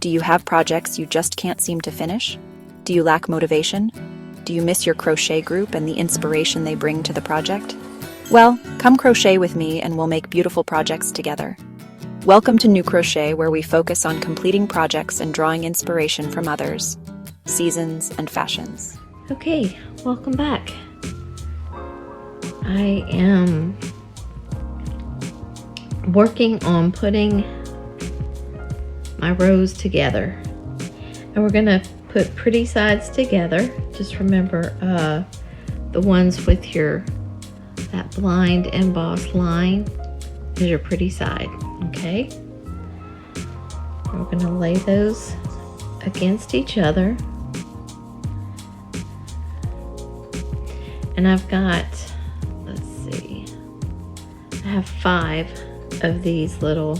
Do you have projects you just can't seem to finish? Do you lack motivation? Do you miss your crochet group and the inspiration they bring to the project? Well, come crochet with me and we'll make beautiful projects together. Welcome to New Crochet, where we focus on completing projects and drawing inspiration from others, seasons, and fashions. Okay, welcome back. I am working on putting my rows together, and we're gonna put pretty sides together. Just remember the ones with that blind embossed line is your pretty side. Okay, we're gonna lay those against each other, and I've got, let's see, I have 5 of these little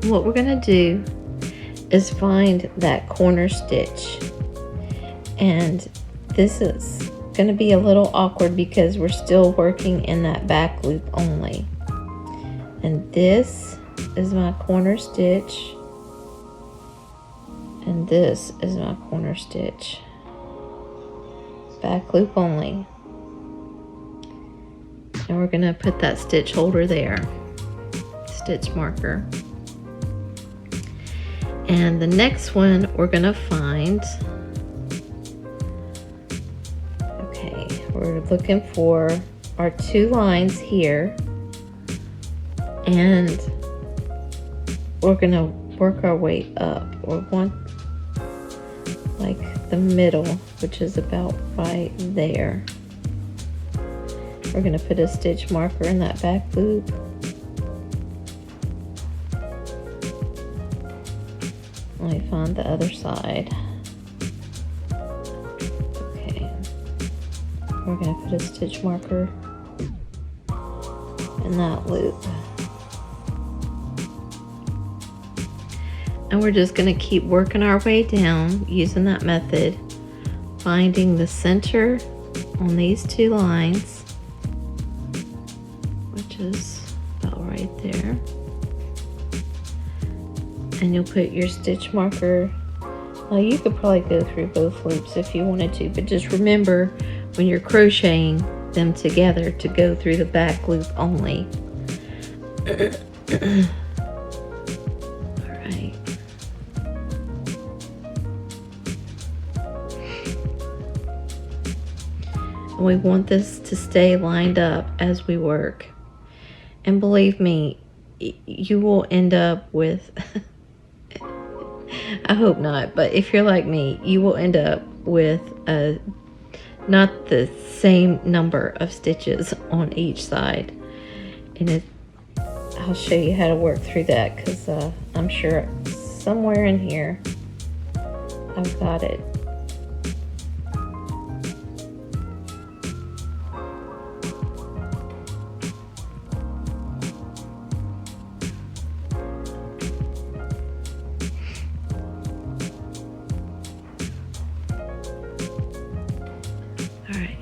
what we're gonna do is find that corner stitch, and this is gonna be a little awkward because we're still working in that back loop only. And this is my corner stitch, and this is my corner stitch, back loop only. And we're gonna put that stitch holder there, stitch marker. And the next one we're gonna find, okay, we're looking for our 2 lines here, and we're gonna work our way up. We want like the middle, which is about right there. We're gonna put a stitch marker in that back loop. Let me find the other side. Okay, we're gonna put a stitch marker in that loop. And we're just gonna keep working our way down using that method, finding the center on these 2 lines, which is about right there. And you'll put your stitch marker. Well, you could probably go through both loops if you wanted to, but just remember when you're crocheting them together to go through the back loop only. All right. And we want this to stay lined up as we work. And believe me, you will end up with I hope not, but if you're like me, you will end up with not the same number of stitches on each side. And I'll show you how to work through that, because I'm sure somewhere in here I've got it.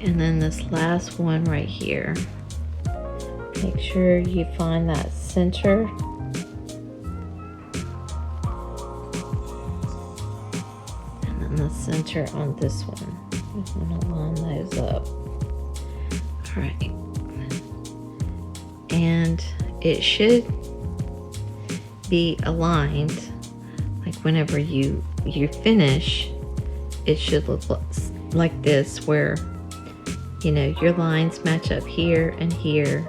And then this last one right here, make sure you find that center. And then the center on this one. I'm going to line those up. All right. And it should be aligned, like whenever you finish, it should look like this, where you know, your lines match up here and here,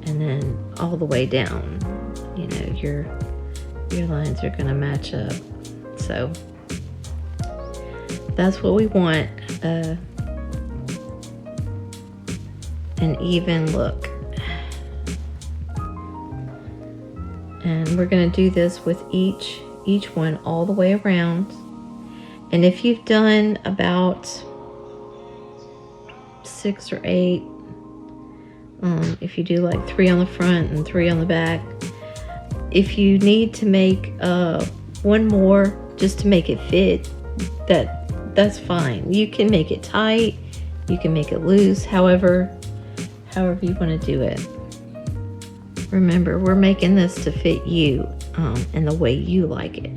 and then all the way down, you know, your lines are going to match up. So that's what we want, an even look. And we're going to do this with each one all the way around. And if you've done about 6 or 8, if you do like 3 on the front and 3 on the back, if you need to make one more just to make it fit, that's fine. You can make it tight, you can make it loose, however you want to do it. Remember, we're making this to fit you and the way you like it.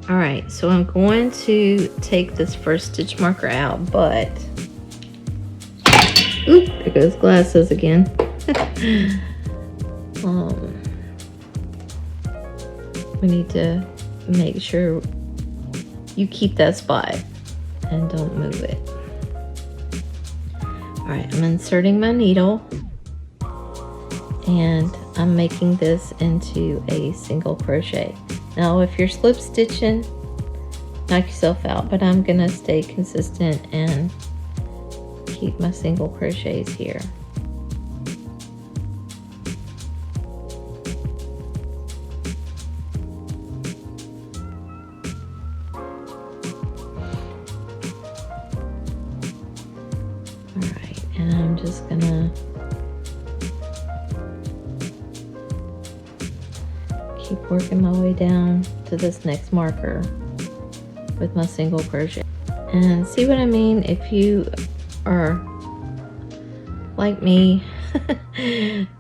All right, so I'm going to take this first stitch marker out, but oop, there goes glasses again. We need to make sure you keep that spot and don't move it. All right, I'm inserting my needle and I'm making this into a single crochet. Now, if you're slip stitching, knock yourself out, but I'm gonna stay consistent and keep my single crochets here. Alright, and I'm just gonna keep working my way down to this next marker with my single crochet. And see what I mean? If you are like me,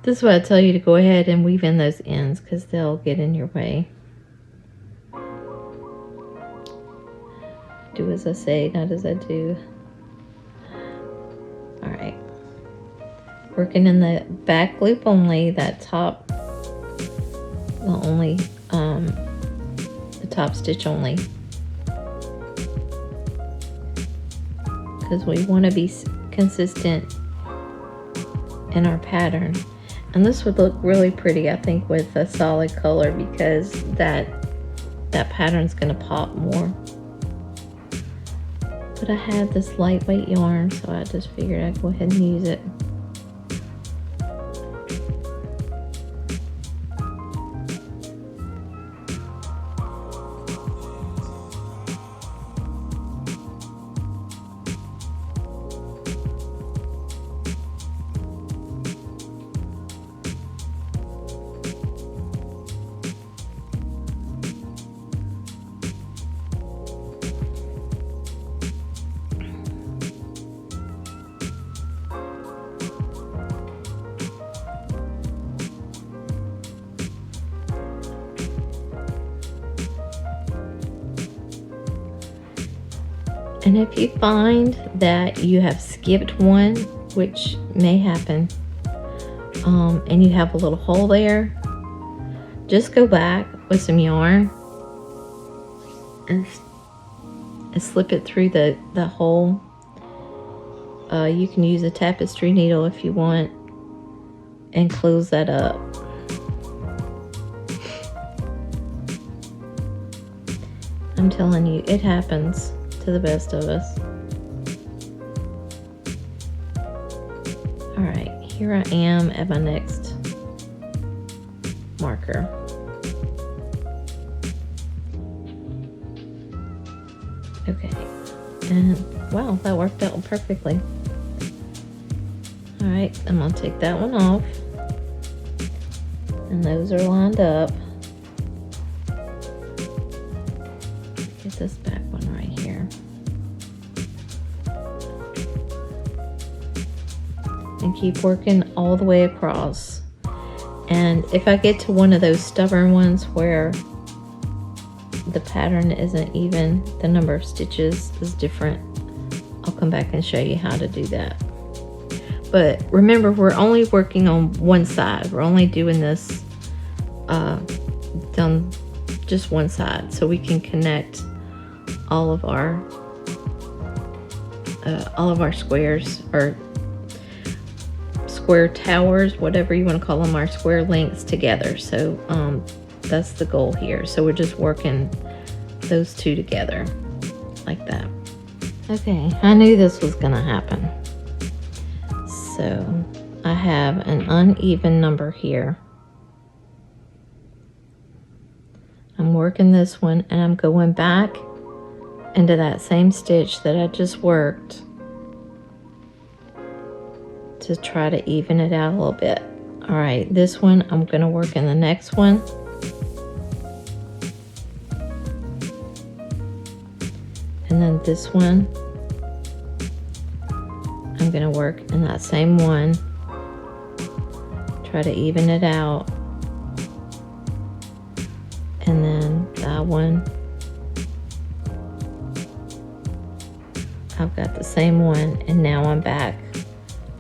this is why I tell you to go ahead and weave in those ends, because they'll get in your way. Do as I say, not as I do. Alright. Working in the back loop only, that top, the top stitch only. Because we want to be consistent in our pattern, and this would look really pretty, I think, with a solid color, because that pattern's going to pop more. But I had this lightweight yarn, so I just figured I'd go ahead and use it. And if you find that you have skipped one, which may happen, and you have a little hole there, just go back with some yarn and slip it through the hole. You can use a tapestry needle if you want, and close that up. I'm telling you, it happens to the best of us. All right, here I am at my next marker. Okay, and wow, that worked out perfectly. All right, I'm gonna take that one off, and those are lined up. Get this back one right here. And keep working all the way across. And if I get to one of those stubborn ones where the pattern isn't even, the number of stitches is different, I'll come back and show you how to do that. But remember, we're only working on one side. We're only doing this done just one side, so we can connect all of our squares, or square towers, whatever you want to call them, our square links together. So that's the goal here. So we're just working those two together like that. Okay, I knew this was gonna happen. So I have an uneven number here. I'm working this one, and I'm going back into that same stitch that I just worked to try to even it out a little bit. All right, this one I'm going to work in the next one, And then this one, I'm going to work in that same one. Try to even it out. And then that one, I've got the same one, and now I'm back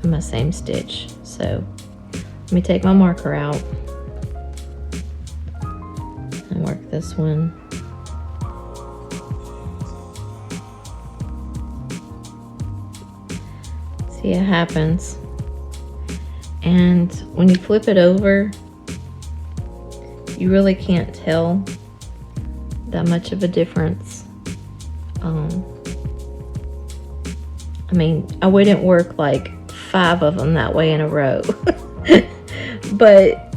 in my same stitch. So let me take my marker out and work this one. See, it happens. And when you flip it over, you really can't tell that much of a difference. I mean, I wouldn't work like 5 of them that way in a row. But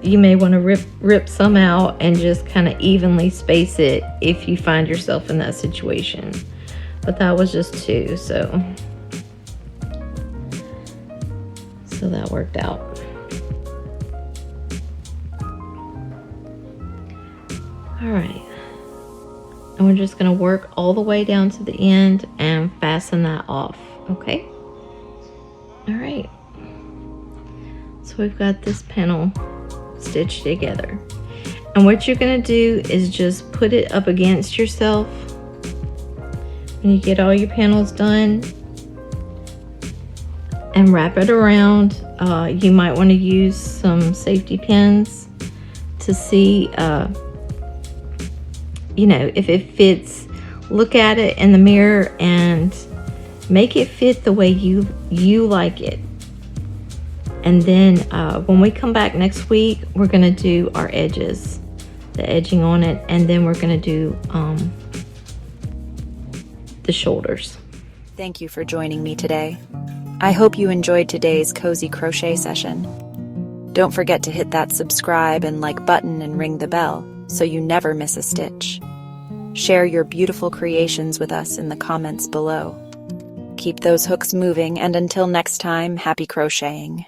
you may want to rip some out and just kind of evenly space it if you find yourself in that situation. But that was just 2, so that worked out. All right, and we're just going to work all the way down to the end and fasten that off. Okay. All right, so we've got this panel stitched together, and what you're going to do is just put it up against yourself when you get all your panels done and wrap it around. You might want to use some safety pins to see you know, if it fits. Look at it in the mirror and make it fit the way you like it. And then when we come back next week, we're gonna do our edges, the edging on it, and then we're gonna do the shoulders. Thank you for joining me today. I hope you enjoyed today's cozy crochet session. Don't forget to hit that subscribe and like button and ring the bell so you never miss a stitch. Share your beautiful creations with us in the comments below. Keep those hooks moving, and until next time, happy crocheting.